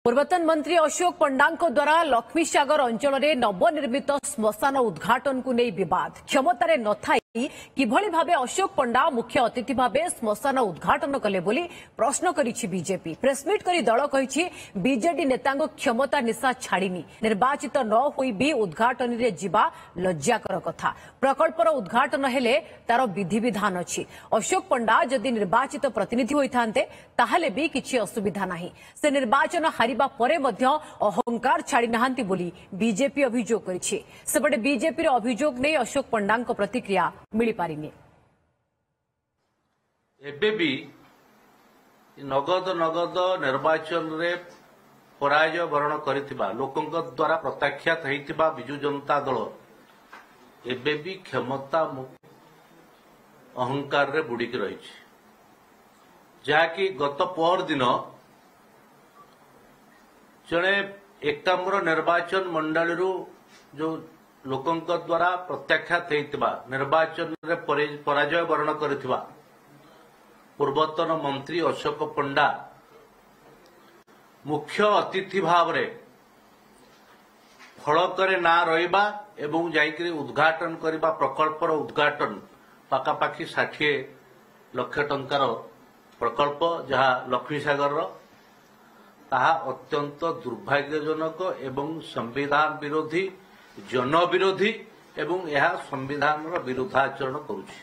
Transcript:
पूर्वतन मंत्री अशोक पंडा द्वारा लक्ष्मीसागर अंचल में नवनिर्मित श्मशान उद्घाटन को नहीं विवाद क्षमतार न किभली भावे अशोक पंडा मुख्य अतिथि भावे श्मशान उद्घाटन कले बोली प्रश्न करिछि बीजेपी। प्रेसमिट करी दल कहिछि बीजेडी नेता क्षमता निशा छाड़ीनी निर्वाचित न होई भी उद्घाटन रे जिबा लज्जाकर कथा। प्रकल्पर उद्घाटन हेले तार विधि विधान अछि। अशोक पंडा जदि निर्वाचित प्रतिनिधि होइथांते ताहले भी किछि असुविधा नाही। से निर्वाचन हारिबा परे मध्य अहंकार छाड़ी नाहांती बोली बीजेपी अभियोग करिछि। सेपटे बीजेपी रे अभियोग नै अशोक पंडा प्रतिक्रिया मिली पारिनी। एबे भी नगद निर्वाचन रे पराजय वरण करिथिबा लोकंक द्वारा प्रत्याख्यात हेतिबा बिजु जनता दल एबे भी क्षमता अहंकार रे बुड़ी रही जहाँकि गत पहर दिन जड़े एकाम्र निर्वाचन मंडल जो लोकंक द्वारा प्रत्याख्यात होता निर्वाचन रे पराजय वरण करिथिबा पूर्वतन मंत्री अशोक पंडा मुख्य अतिथि भाव रे फलकरे ना रहिबा एवं जाइकरी उद्घाटन करिबा प्रकल्पर उद्घाटन पाखापाखि 60 लाख टंकार प्रकल्प जहाँ लक्ष्मीसागर ताहा अत्यंत दुर्भाग्यजनक एवं संविधान विरोधी जन विरोधी एवं यह संविधान विरुद्धाचरण करुछि।